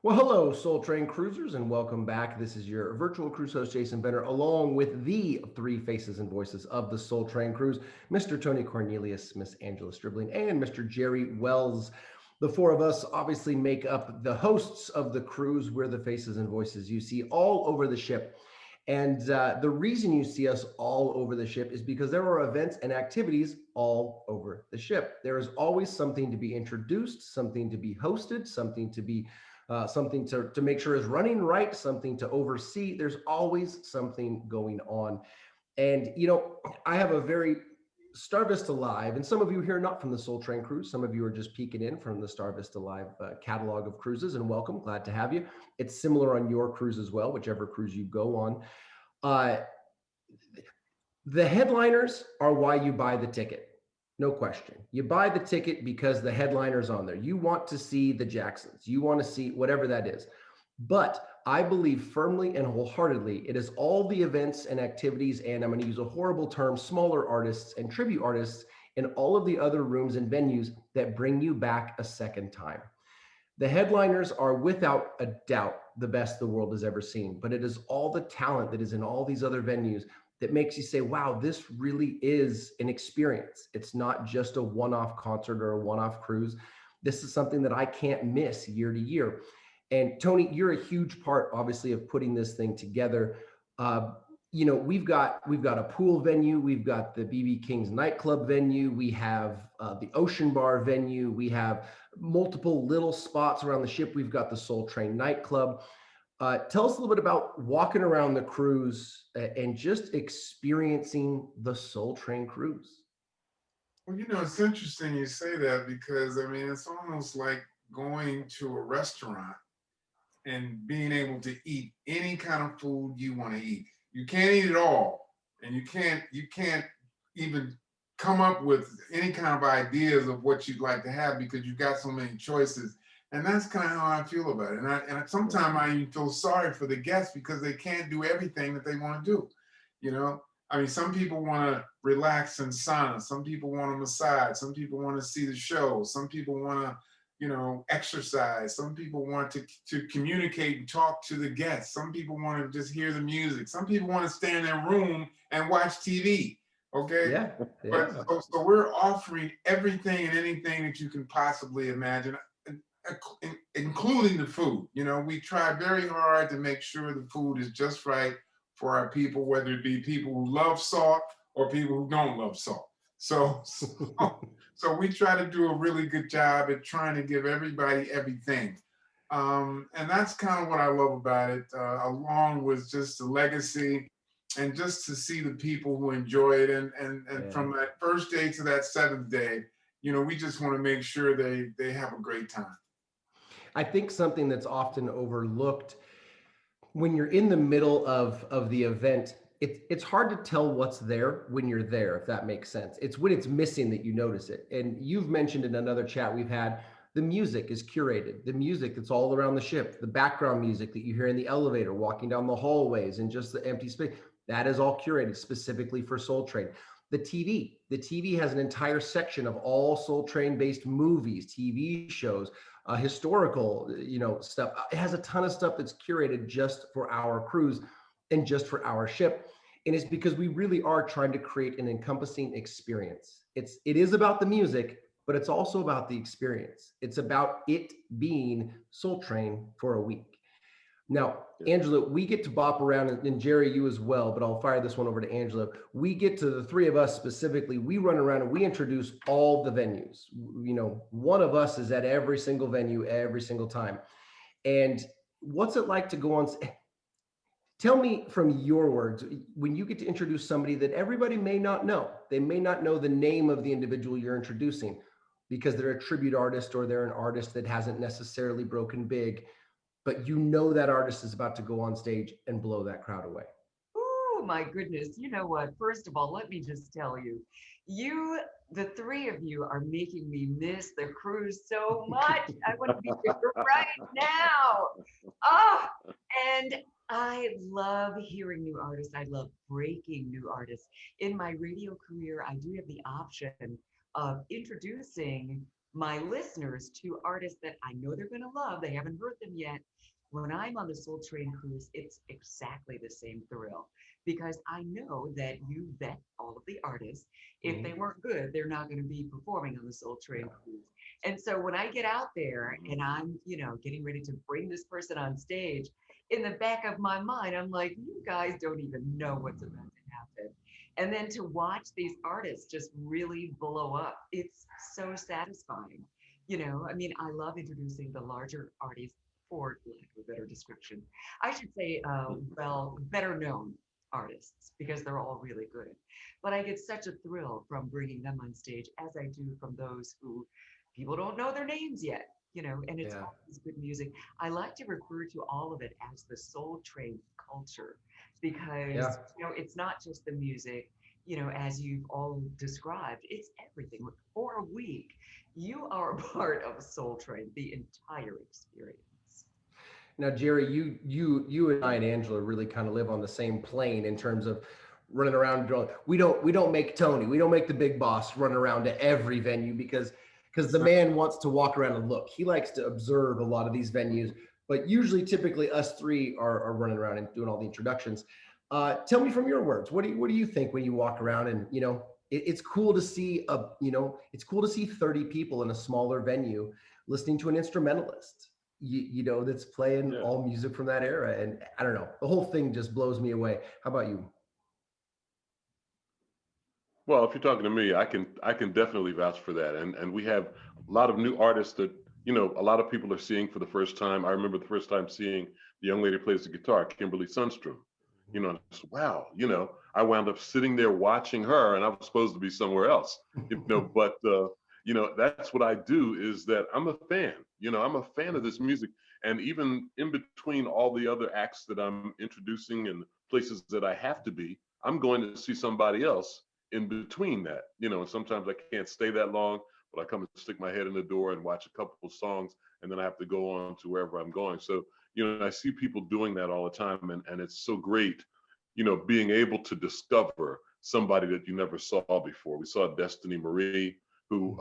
Well, hello, Soul Train Cruisers, and welcome back. This is your virtual cruise host, Jason Venner, along with the three faces and voices of the Soul Train Cruise, Mr. Tony Cornelius, Miss Angela Stribling, and Mr. Jerry Wells. The four of us obviously make up the hosts of the cruise. We're the faces and voices you see all over the ship. And the reason you see us all over the ship is because there are events and activities all over the ship. There is always something to be introduced, something to be hosted, something to make sure is running right, something to oversee. There's always something going on. And, I have a very Star Vista Live, and some of you here are not from the Soul Train Cruise. Some of you are just peeking in from the Star Vista Live catalog of cruises, and welcome. Glad to have you. It's similar on your cruise as well, whichever cruise you go on. Uh, the headliners are why you buy the ticket. No question. You buy the ticket because the headliner's on there. You want to see the Jacksons. You want to see whatever that is. But I believe firmly and wholeheartedly it is all the events and activities, and I'm going to use a horrible term, smaller artists and tribute artists in all of the other rooms and venues that bring you back a second time. The headliners are without a doubt the best the world has ever seen, but it is all the talent that is in all these other venues that makes you say, wow, this really is an experience. It's not just a one-off concert or a one-off cruise. This is something that I can't miss year to year. And Tony, you're a huge part, obviously, of putting this thing together. We've got a pool venue, we've got the BB King's nightclub venue, we have the Ocean Bar venue, we have multiple little spots around the ship. We've got the Soul Train nightclub. Tell us a little bit about walking around the cruise and just experiencing the Soul Train cruise. Well, it's interesting you say that because it's almost like going to a restaurant and being able to eat any kind of food you want to eat. You can't eat it all, and you can't even come up with any kind of ideas of what you'd like to have because you've got so many choices. And that's kind of how I feel about it. And sometimes I even feel sorry for the guests because they can't do everything that they want to do. You know, some people want to relax in sauna. Some people want to massage. Some people want to see the show. Some people want to, exercise. Some people want to communicate and talk to the guests. Some people want to just hear the music. Some people want to stay in their room and watch TV. Okay. Yeah, But yeah. so we're offering everything and anything that you can possibly imagine, including the food. We try very hard to make sure the food is just right for our people, whether it be people who love salt or people who don't love salt. So we try to do a really good job at trying to give everybody everything. And that's kind of what I love about it, along with just the legacy and just to see the people who enjoy it. And Yeah. from that first day to that seventh day, we just want to make sure they have a great time. I think something that's often overlooked when you're in the middle of the event, it's hard to tell what's there when you're there, if that makes sense. It's when it's missing that you notice it. And you've mentioned in another chat we've had, the music is curated. The music that's all around the ship, the background music that you hear in the elevator, walking down the hallways, and just the empty space, that is all curated specifically for Soul Train. The TV has an entire section of all Soul Train based movies, TV shows, historical, stuff. It has a ton of stuff that's curated just for our cruise and just for our ship. And it's because we really are trying to create an encompassing experience. It is about the music, but it's also about the experience. It's about it being Soul Train for a week. Now, Angela, we get to bop around, and Jerry, you as well, but I'll fire this one over to Angela. We get to the three of us specifically, we run around and we introduce all the venues. One of us is at every single venue every single time. And what's it like to go on? Tell me from your words, when you get to introduce somebody that everybody may not know, they may not know the name of the individual you're introducing because they're a tribute artist or they're an artist that hasn't necessarily broken big, but that artist is about to go on stage and blow that crowd away. Oh my goodness. You know what? First of all, let me just tell you, the three of you are making me miss the cruise so much. I want to be here right now. Oh, and I love hearing new artists. I love breaking new artists. In my radio career, I do have the option of introducing my listeners to artists that I know they're going to love. They haven't heard them yet. When I'm on the Soul Train cruise, it's exactly the same thrill because I know that you vet all of the artists. If they weren't good, they're not going to be performing on the Soul Train cruise. And so when I get out there and I'm, getting ready to bring this person on stage, in the back of my mind, I'm like, you guys don't even know what's about to happen. And then to watch these artists just really blow up, it's so satisfying. I mean, I love introducing the larger artists for lack of a better description. I should say, better known artists because they're all really good. But I get such a thrill from bringing them on stage as I do from those who people don't know their names yet, and it's Yeah. always good music. I like to refer to all of it as the Soul Train culture because, Yeah. it's not just the music, as you've all described, it's everything. For a week, you are a part of a Soul Train, the entire experience. Now, Jerry, you and I and Angela really kind of live on the same plane in terms of running around. We don't make Tony. We don't make the big boss run around to every venue because the man wants to walk around and look. He likes to observe a lot of these venues, but usually, typically, us three are running around and doing all the introductions. Tell me from your words, what do you think when you walk around and it's cool to see it's cool to see 30 people in a smaller venue listening to an instrumentalist that's playing all music from that era. And I don't know, the whole thing just blows me away. How about you? Well, if you're talking to me, I can definitely vouch for that. And we have a lot of new artists that a lot of people are seeing for the first time. I remember the first time seeing the young lady who plays the guitar, Kimberly Sundstrom. Just, wow. I wound up sitting there watching her, and I was supposed to be somewhere else. But that's what I do. Is that I'm a fan. I'm a fan of this music, and even in between all the other acts that I'm introducing and places that I have to be, I'm going to see somebody else in between that, and sometimes I can't stay that long, but I come and stick my head in the door and watch a couple of songs, and then I have to go on to wherever I'm going. So, I see people doing that all the time, and it's so great, being able to discover somebody that you never saw before. We saw Destiny Marie, who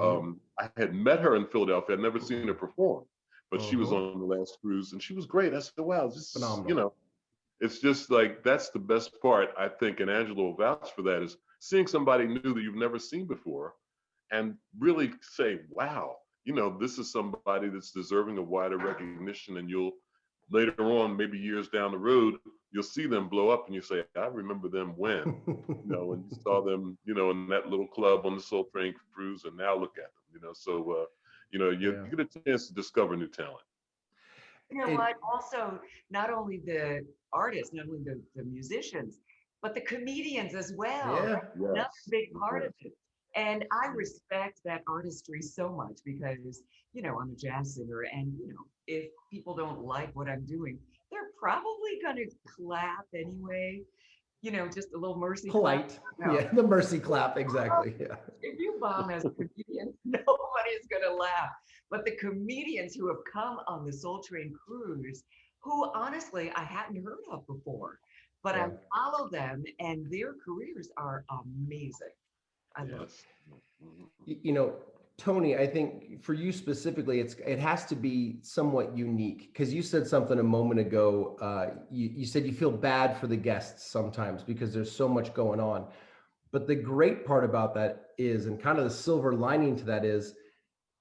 I had met her in Philadelphia. I'd never seen her perform, but she was on the last cruise, and she was great. I said, wow, this Phenomenal. it's just like that's the best part, I think, and Angela will vouch for that, is seeing somebody new that you've never seen before and really say, wow, this is somebody that's deserving of wider recognition. And you'll later on, maybe years down the road, you'll see them blow up and you say, I remember them when, when you saw them, in that little club on the Soul Train cruise, and now look at them, so, you get a chance to discover new talent. What? Also, not only the artists, not only the musicians, but the comedians as well. Yeah. That's another big part of it. And I respect that artistry so much because, I'm a jazz singer and, if people don't like what I'm doing, they're probably going to clap anyway. Just a little mercy Polite. clap. Yeah, the mercy clap. Exactly. Yeah. If you bomb as a comedian, nobody's going to laugh. But the comedians who have come on the Soul Train cruise, who honestly I hadn't heard of before, but I follow them and their careers are amazing. I love it. Tony, I think for you specifically, it has to be somewhat unique because you said something a moment ago. You said you feel bad for the guests sometimes because there's so much going on. But the great part about that is, and kind of the silver lining to that is,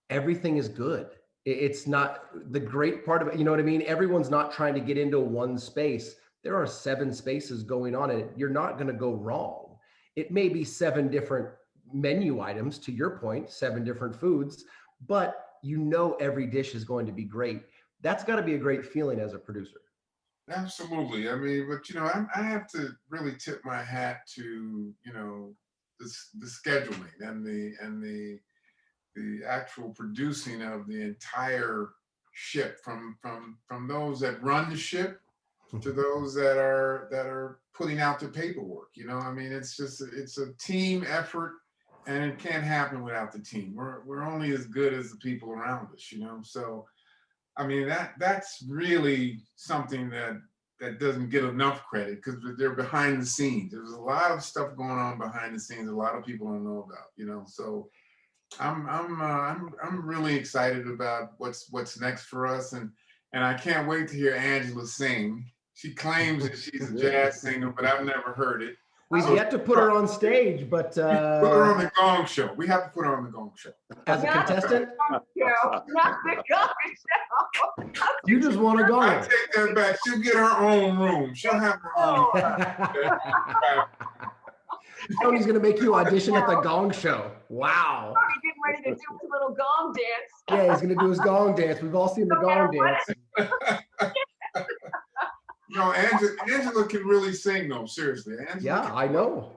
everything is good. It's not the great part of it. You know what I mean? Everyone's not trying to get into one space. There are 7 spaces going on, and you're not going to go wrong. It may be 7 different menu items, to your point, 7 different foods, but every dish is going to be great. That's got to be a great feeling as a producer. Absolutely. I mean, but I have to really tip my hat to the scheduling and the actual producing of the entire ship, from those that run the ship to those that are putting out the paperwork. I mean, it's a team effort, and it can't happen without the team. We're only as good as the people around us. So I mean, that's really something that doesn't get enough credit because they're behind the scenes. There's a lot of stuff going on behind the scenes. A lot of people don't know about, So I'm really excited about what's next for us, and I can't wait to hear Angela sing. She claims that she's a jazz singer, but I've never heard it. We've So yet to put her on stage, but put her on the Gong Show. We have to put her on the Gong Show. as a contestant, Not the gong show. you just want to go. I take that back. She'll get her own room. She'll have her own. Tony's going to make you audition at the Gong Show. Wow. He's getting ready to do his little gong dance. Yeah, he's going to do his gong dance. We've all seen the gong dance. No, Angela can really sing though. Seriously, Angela. Yeah, I know.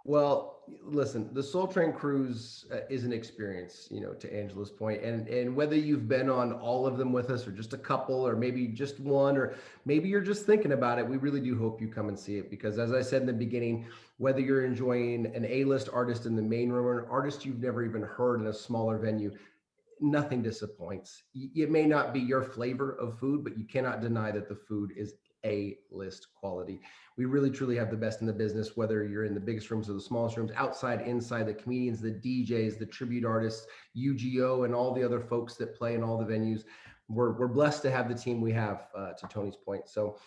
Well, listen, the Soul Train Cruise is an experience, to Angela's point. And whether you've been on all of them with us or just a couple or maybe just one, or maybe you're just thinking about it, we really do hope you come and see it. Because as I said in the beginning, whether you're enjoying an A-list artist in the main room or an artist you've never even heard in a smaller venue, nothing disappoints. It may not be your flavor of food, but you cannot deny that the food is A-list quality. We really truly have the best in the business, whether you're in the biggest rooms or the smallest rooms, outside, inside, the comedians, the DJs, the tribute artists, UGO, and all the other folks that play in all the venues. We're blessed to have the team we have, to Tony's point. So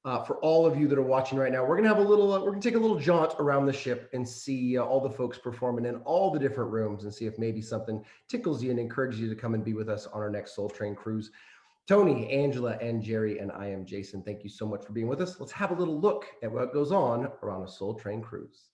for all of you that are watching right now, we're gonna take a little jaunt around the ship and see all the folks performing in all the different rooms and see if maybe something tickles you and encourages you to come and be with us on our next Soul Train Cruise. Tony, Angela, and Jerry, and I am Jason. Thank you so much for being with us. Let's have a little look at what goes on around a Soul Train Cruise.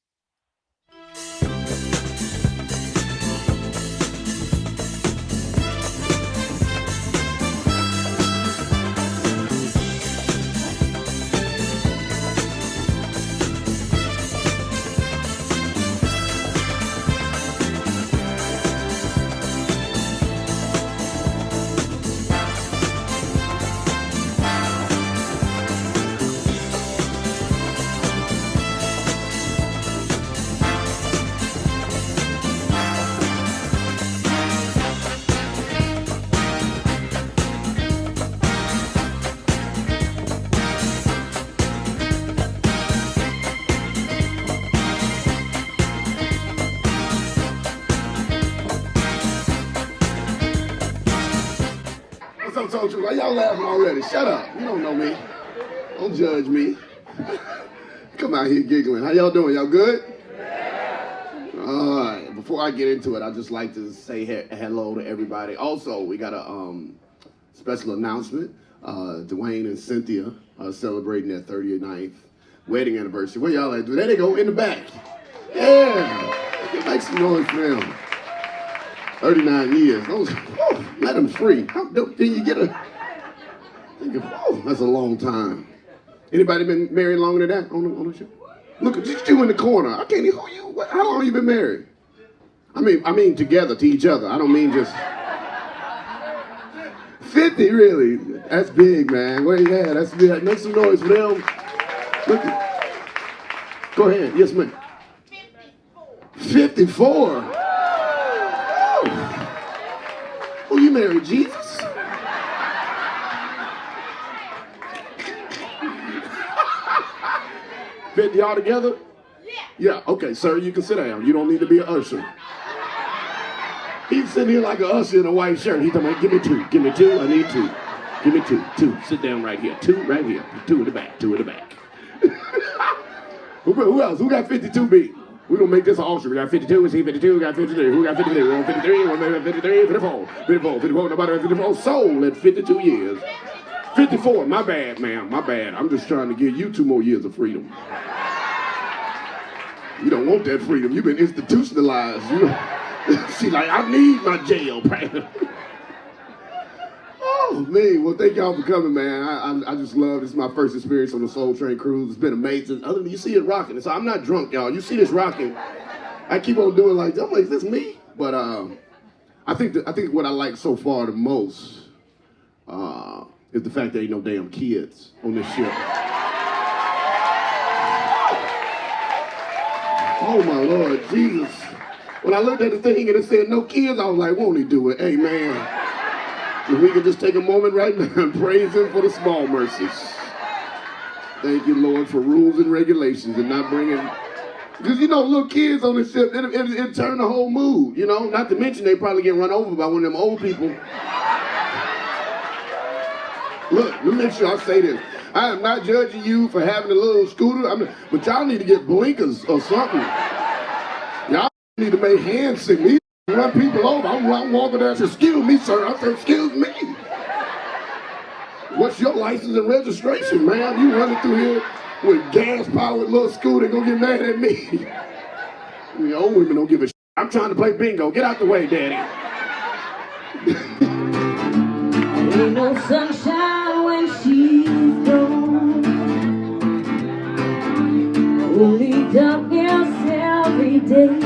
Why y'all laughing already? Shut up. You don't know me. Don't judge me. Come out here giggling. How y'all doing? Y'all good? All right. Before I get into it, I'd just like to say hello to everybody. Also, we got a special announcement. Dwayne and Cynthia are celebrating their 39th wedding anniversary. Where y'all at? There they go, in the back. Yeah. Make some noise for them. 39 years. Those, let them free. How dope can you get a? That's a long time. Anybody been married longer than that on the ship? Look at you in the corner. I can't even. Who you? How long you been married? I mean together to each other. I don't mean just 50. Really? That's big, man. Where you at? That's big. Make some noise for them. Look. Go ahead. Yes, ma'am. 54. Who you married, Jesus? Fit y'all together? Yeah, okay, sir, you can sit down. You don't need to be an usher. He's sitting here like an usher in a white shirt. He's talking about, give me two, I need two. Give me two, sit down right here. Two right here, two in the back. Who else? Who got 52 beat? We're gonna make this an auction. We got 52, we see 52, we got 53. Who got 53? We want 53, we want 53, 54. Nobody got 54. Sold at 52 years. 54, my bad, ma'am, my bad. I'm just trying to give you 2 more years of freedom. You don't want that freedom. You've been institutionalized. You know? See, like, I need my jail pass. Oh, man. Well, thank y'all for coming, man. I just love this. Is my first experience on the Soul Train Cruise. It's been amazing. Other than you see it rocking. So I'm not drunk, y'all. You see this rocking. I keep on doing like, I'm like, is this me? But I think what I like so far the most is the fact there ain't no damn kids on this ship. Oh, my Lord, Jesus. When I looked at the thing and it said no kids, I was like, won't he do it? Hey, man. If we could just take a moment right now and praise him for the small mercies. Thank you, Lord, for rules and regulations and not bringing Because, little kids on the ship, it turn the whole mood, Not to mention they probably get run over by one of them old people. Look, let me make sure I say this. I am not judging you for having a little scooter, but y'all need to get blinkers or something. Y'all need to make hand signals. Run people over. I'm walking there and say, excuse me, sir. I said, excuse me. What's your license and registration, man? You running through here with gas-powered little scooter, gonna get mad at me. The old women don't give a shit. I'm trying to play bingo. Get out the way, daddy. Ain't no sunshine when she's gone. Only darkness every day.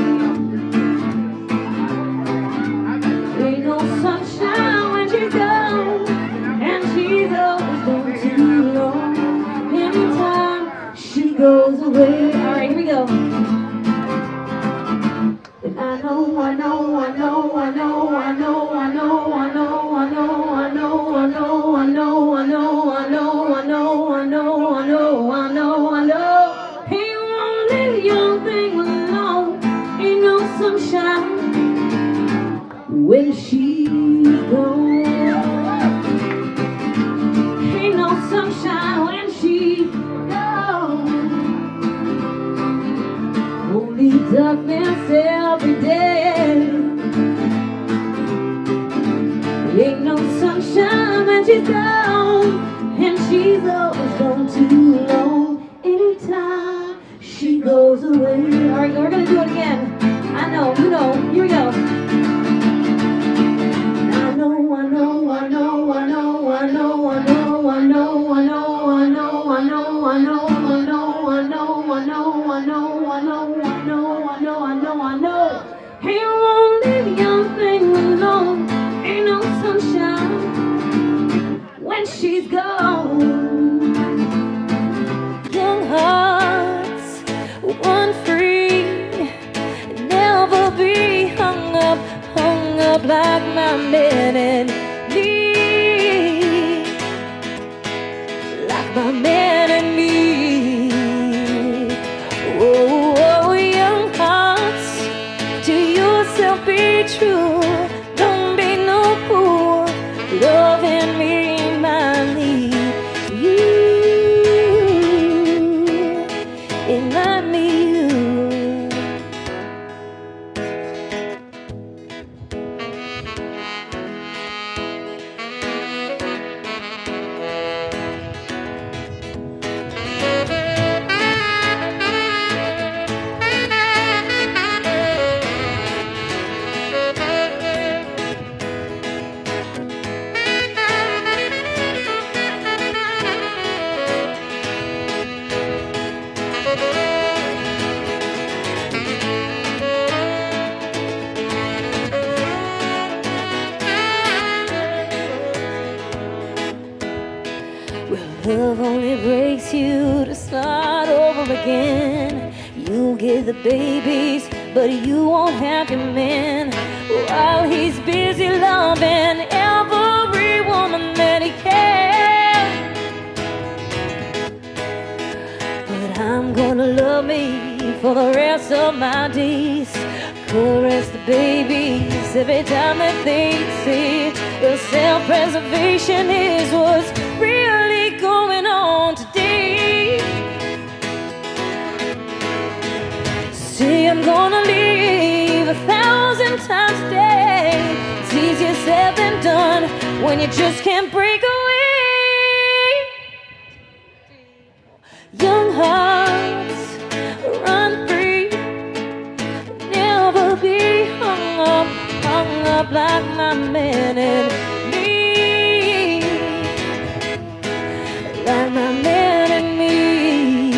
Ain't no sunshine when she's gone, and she's always gone too long. Anytime she goes away. All right, here we go. And I know, I know, I know, I know, I know, I know, I know, I know, I know, I know, I know, I know, I know, I know, I know, I know, I know, I know. He won't leave your thing alone. Ain't no sunshine when she's gone. Ain't no sunshine when she's gone. Only darkness every day. Ain't no sunshine when she's gone, and she's always gone too long. Anytime she goes away. All right, we're gonna do it again. I know, you know. Here we go. I know, I know, I know, I know, I know, I know, I know, I know, I know, I know, I know, I know, I know, I know, I know, I know, I know, I know, I know. He won't leave your thing alone. Ain't no sunshine when she's gone. Young hearts run free, never be hung up like my man and me, like my man and me. Oh, oh, young hearts, to yourself be true. Don't be no fool, loving me, my need. You, it might be you. Love only breaks you to start over again. You get the babies, but you won't have your man, while he's busy loving every woman that he can. But I'm gonna love me for the rest of my days. Caress the babies every time that they say the self-preservation is what's really going on today. Say I'm gonna leave 1,000 times a day. It's easier said than done when you just can't break away. Young hearts run free, never be hung up like my man and me, like my man and me.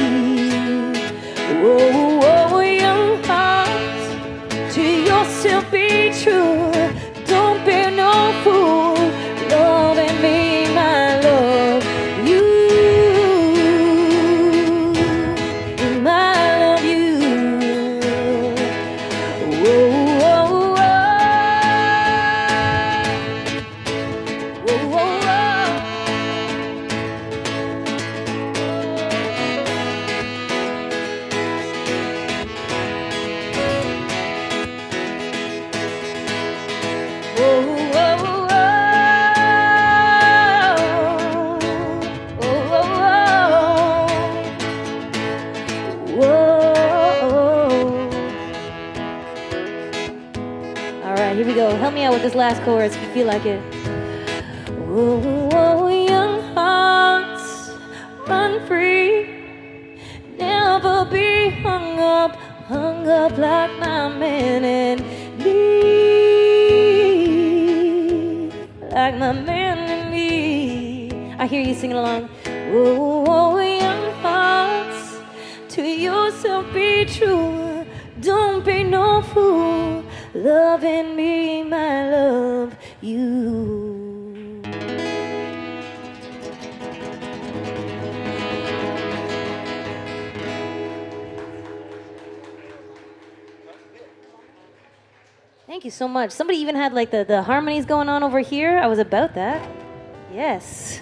Whoa, whoa, young hearts, to yourself be true. Don't be no fool, loving me, my love. You, my love, you. Whoa, whoa, whoa. this last chorus if you feel like it. Whoa, whoa, young hearts, run free. Never be hung up like my man and me, like my man and me. I hear you singing along. Whoa, whoa, young hearts, to yourself be true. Don't be no fool. Loving me, my love, you. Thank you so much. Somebody even had like the harmonies going on over here. I was about that. Yes.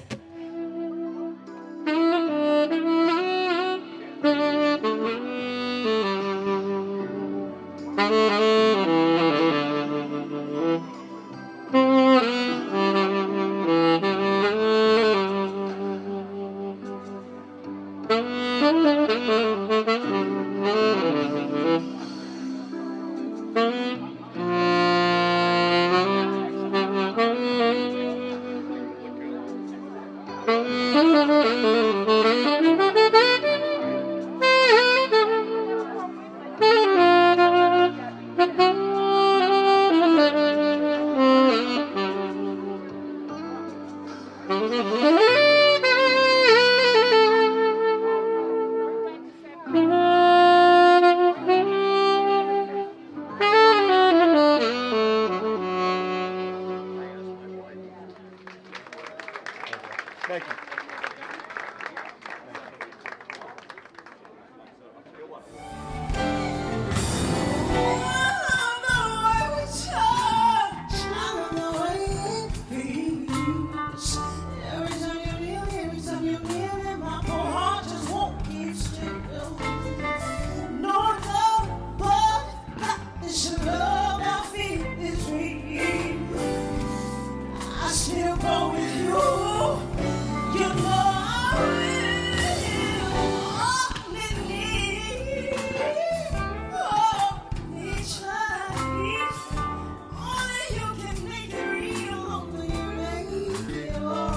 Thank you. Still go with you. You know I will only need. Oh, each time. Only you can make it real. Only you make it real.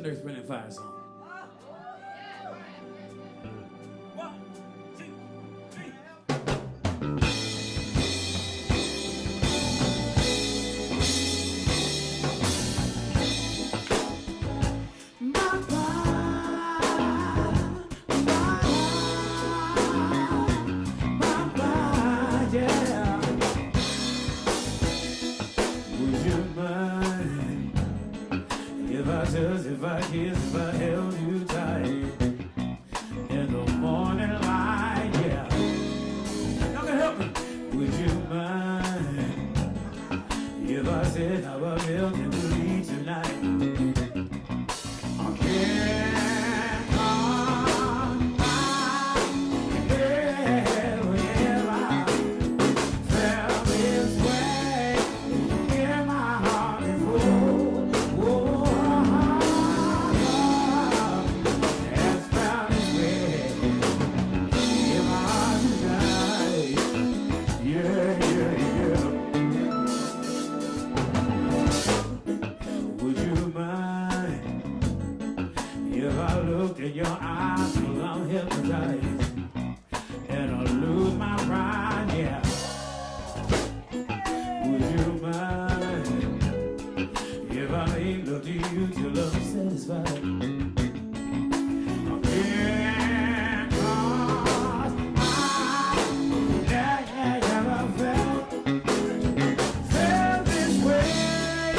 an Earth, Wind, and Fire song. One, two, three. If I kiss, if I held you tight in the morning light, yeah. Y'all can help me. Would you mind if I said how I felt in the lead tonight? I can't come by wherever I felt this way in my heart before. Whoa. In your eyes, well, I'm hypnotized, and I'll lose my pride, yeah. Would you mind if I make love to you till I'm satisfied? Yeah, 'cause I never felt this way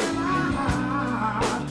in my heart.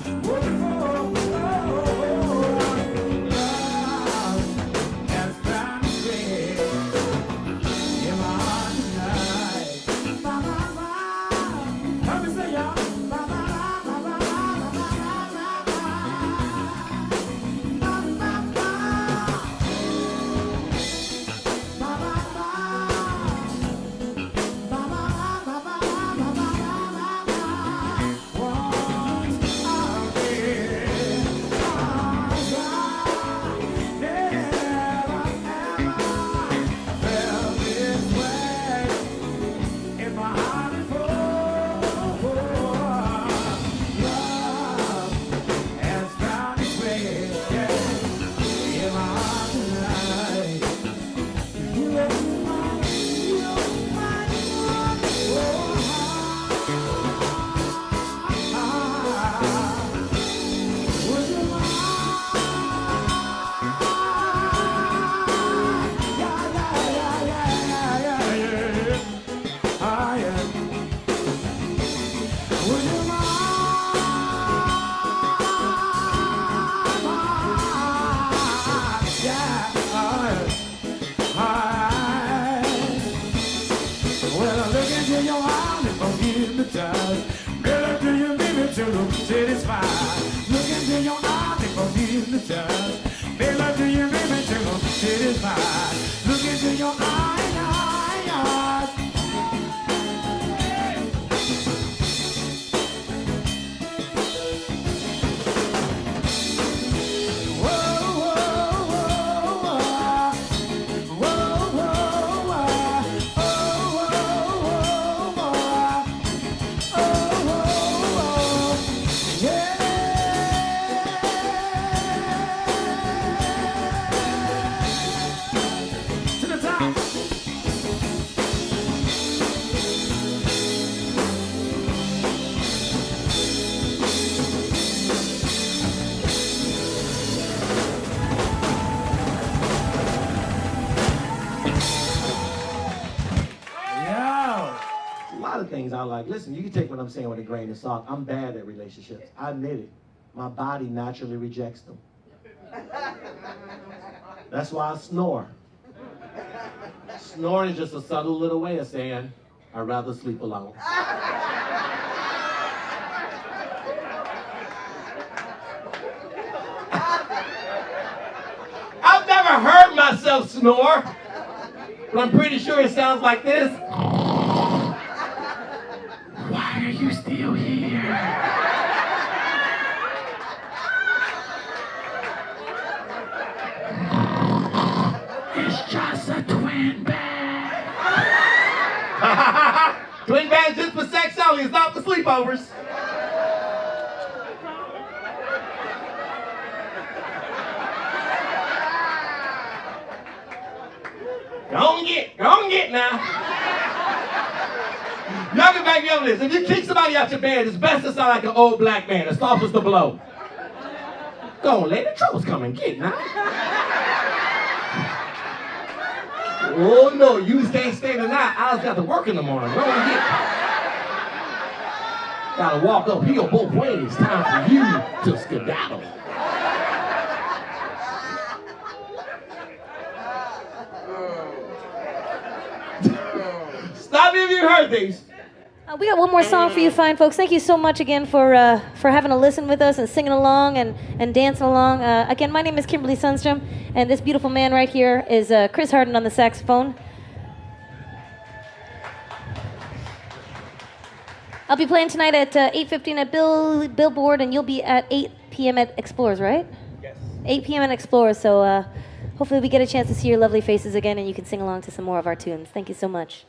Look into your eyes and go hypnotized. Make love to you, baby, till I'm satisfied. Look into your eyes. Things I like. Listen, you can take what I'm saying with a grain of salt. I'm bad at relationships. I admit it. My body naturally rejects them. That's why I snore. Snoring is just a subtle little way of saying, I'd rather sleep alone. I've never heard myself snore, but I'm pretty sure it sounds like this. Why are you still here? It's just a twin bed. Twin beds just for sex only. It's not for sleepovers. Go on get now. Y'all can back me up on this. If you kick somebody out your bed, it's best to sound like an old black man, as soft as the blow. Go on, lady, trouble's coming. Get now. Oh no, you just can't stay tonight. I just got to work in the morning. Go on, get. Gotta walk uphill both ways. Time for you to skedaddle. Stop me if you heard these. We got one more song for you fine folks. Thank you so much again for having a listen with us and singing along and dancing along. Again, my name is Kimberly Sundstrom, and this beautiful man right here is Chris Harden on the saxophone. I'll be playing tonight at 8:15 at Billboard, and you'll be at 8 p.m. at Explorers, right? Yes. 8 p.m. at Explorers, so hopefully we get a chance to see your lovely faces again and you can sing along to some more of our tunes. Thank you so much.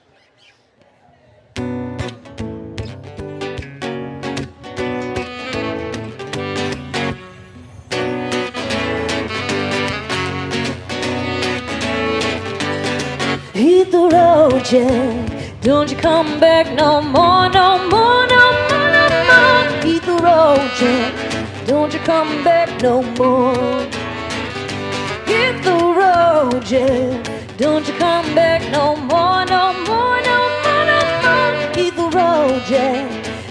Hit the road, Jack. Don't you come back no more, no more, no more, no more. Hit the road, Jack. Don't you come back no more. Hit the road, Jack. Don't you come back no more, no more, no more, no more. Hit the road, Jack.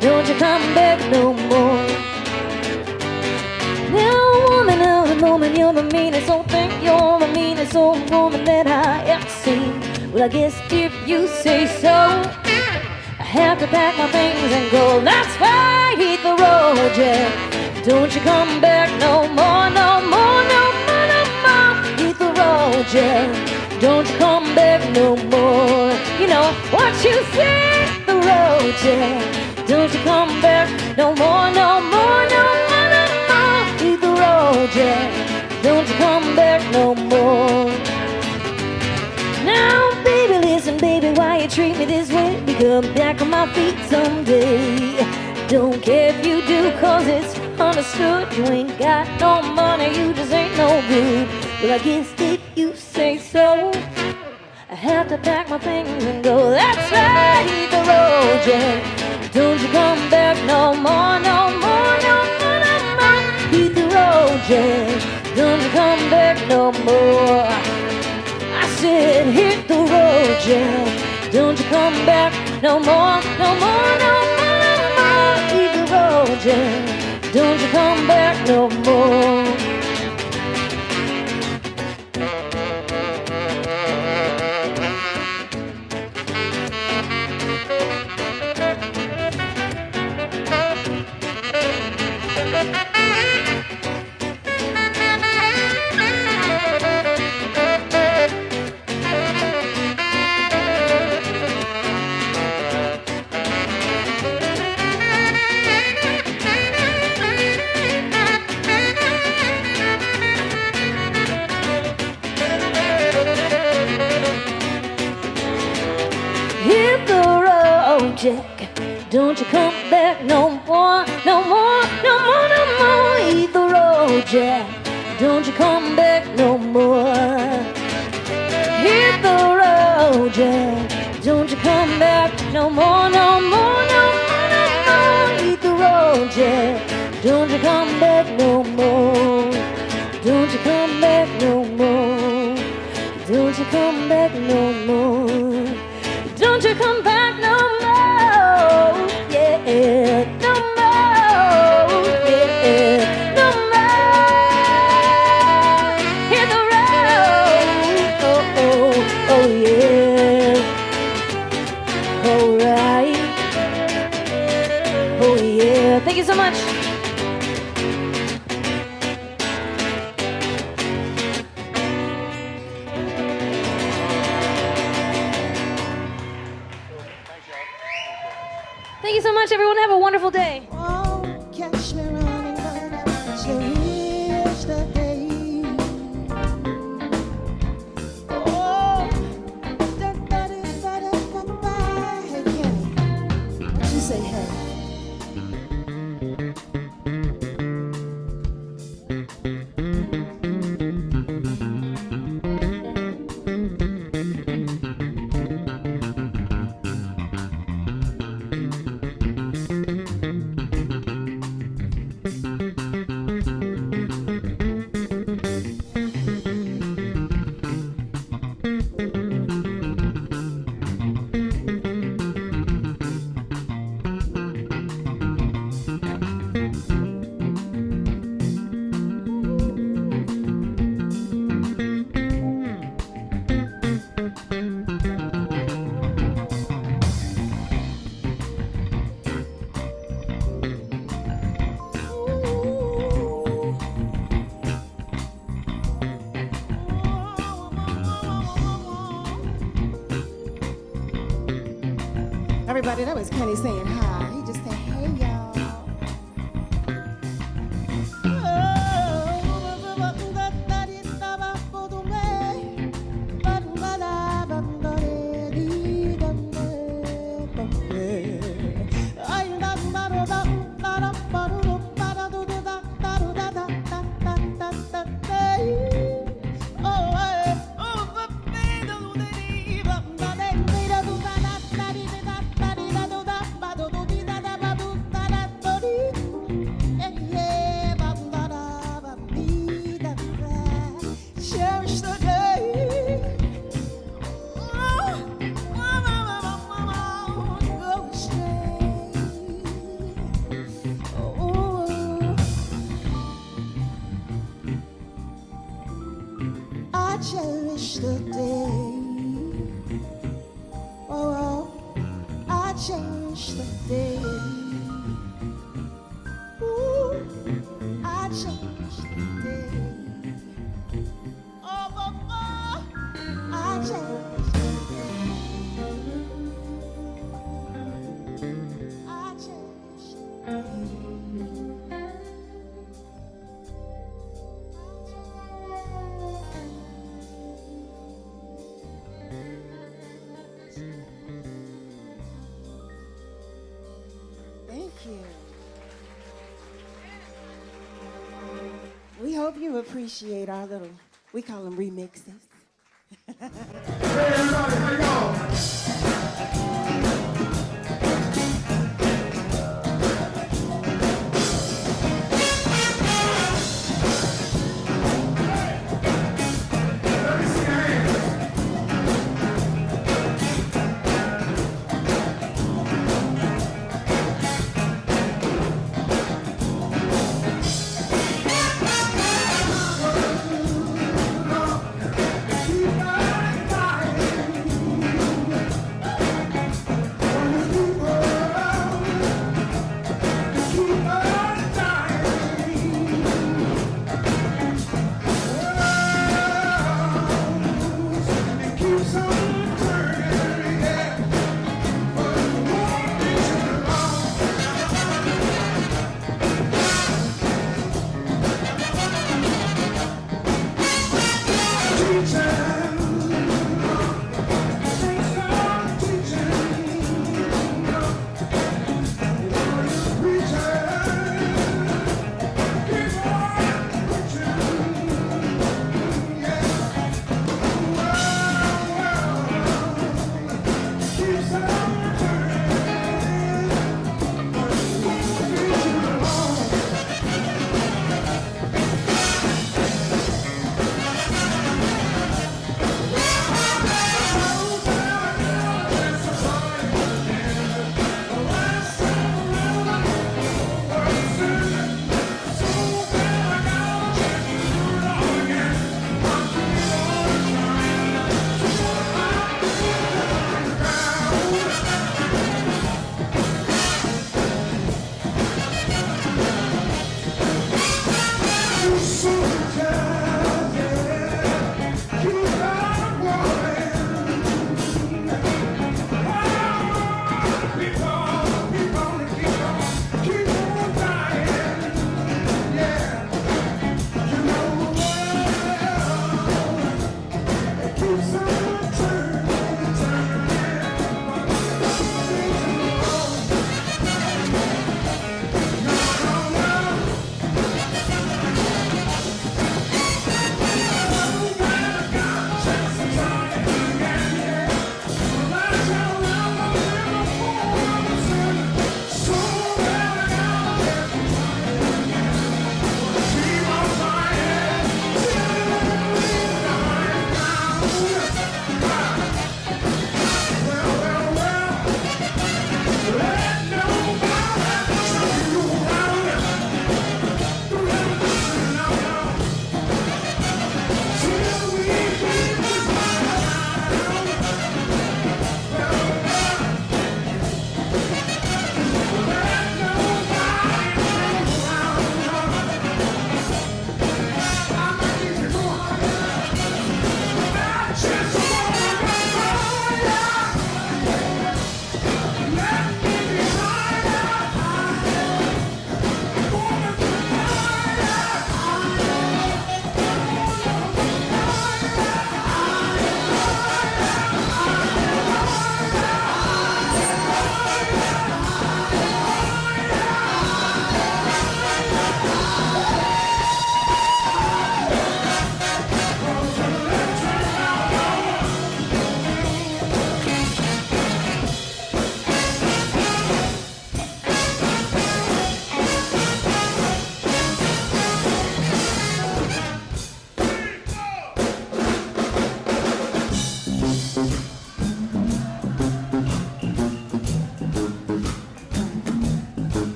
Don't you come back no more. Now, woman of the moment, you're the meanest old thing. You're the meanest old woman that I ever seen. Well, I guess if you say so, I have to pack my things and go. That's right, hit the road, Jack. Don't you come back no more, no more, no more, no more. Hit the road, Jack. Don't you come back no more. You know what you say, the road, Jack. Don't you come back no more, no more, no more, no more. Hit the road, Jack. Don't you come back no more. Now, baby, listen, baby, why you treat me this way? Be come back on my feet someday. Don't care if you do, cause it's understood. You ain't got no money, you just ain't no good. Well, I guess if you say so, I have to pack my things and go. That's right, hit the road, Jack. Don't you come back no more, no more, no more, no more. Hit the road, Jack. Don't you come back no more. I said, hit the road, Jack. Don't you come back no more, no more, no more, no more. Hit the road, Jack. Don't you come back no more. Jack, don't you come back no more, no more, no more, no more. Hit the road, Jack. Don't you come back no more. Hit the road, Jack. Don't you come back no more, no more, no more, no more. Hit the road, Jack. Don't you come back no more. Don't you come back no more. Don't you come back no more. Don't you come back no more. Yeah, no more. Yeah, no more. Hit the road. Oh, oh, oh, yeah. All right. Oh, yeah. Thank you so much. Thank you so much, everyone. Have a wonderful day. Oh, catch me running, so here's the day. Oh, hey, Kenny, what you say, hey? Everybody, that was Kenny saying hi. He just said, hey, y'all. Cherish the day. Go astray. I cherish the day. Oh, I cherish the day. Ooh, I cherish the day. I cherish the day. I cherish the day. Thank you. We hope you appreciate our little, we call them remixes.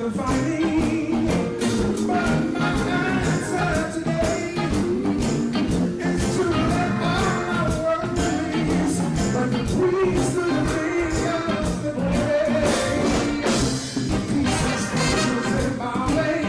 the fighting, but my answer today is to let all my worries like a breeze through the fingers of the day. Pieces in my way.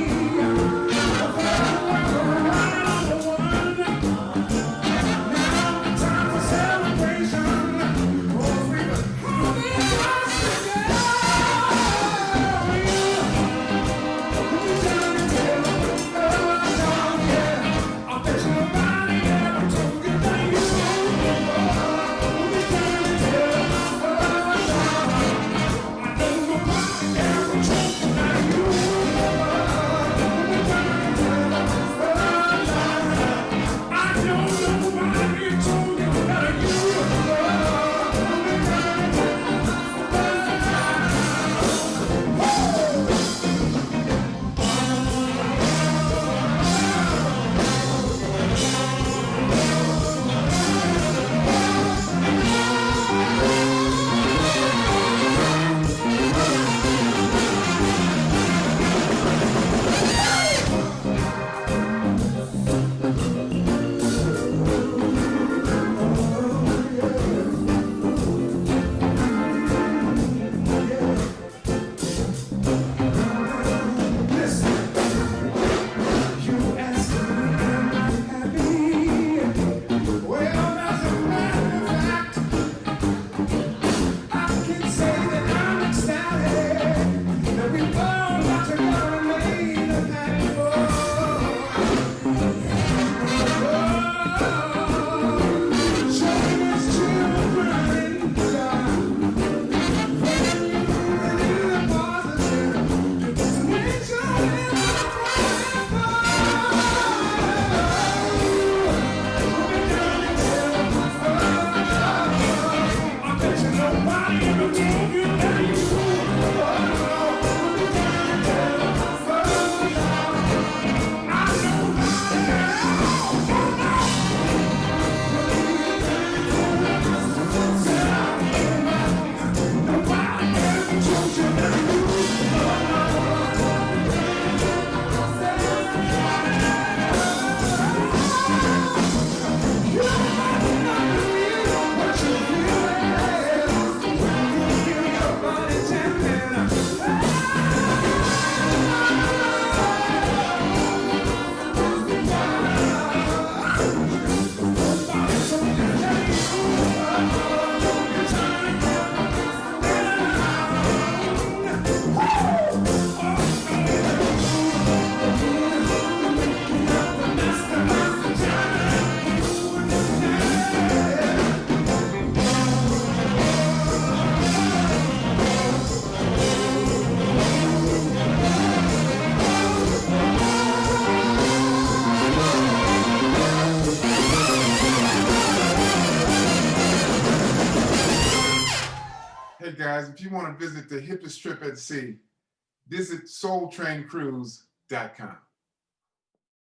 Hey guys, if you want to visit the hippest trip at sea, visit soultraincruise.com.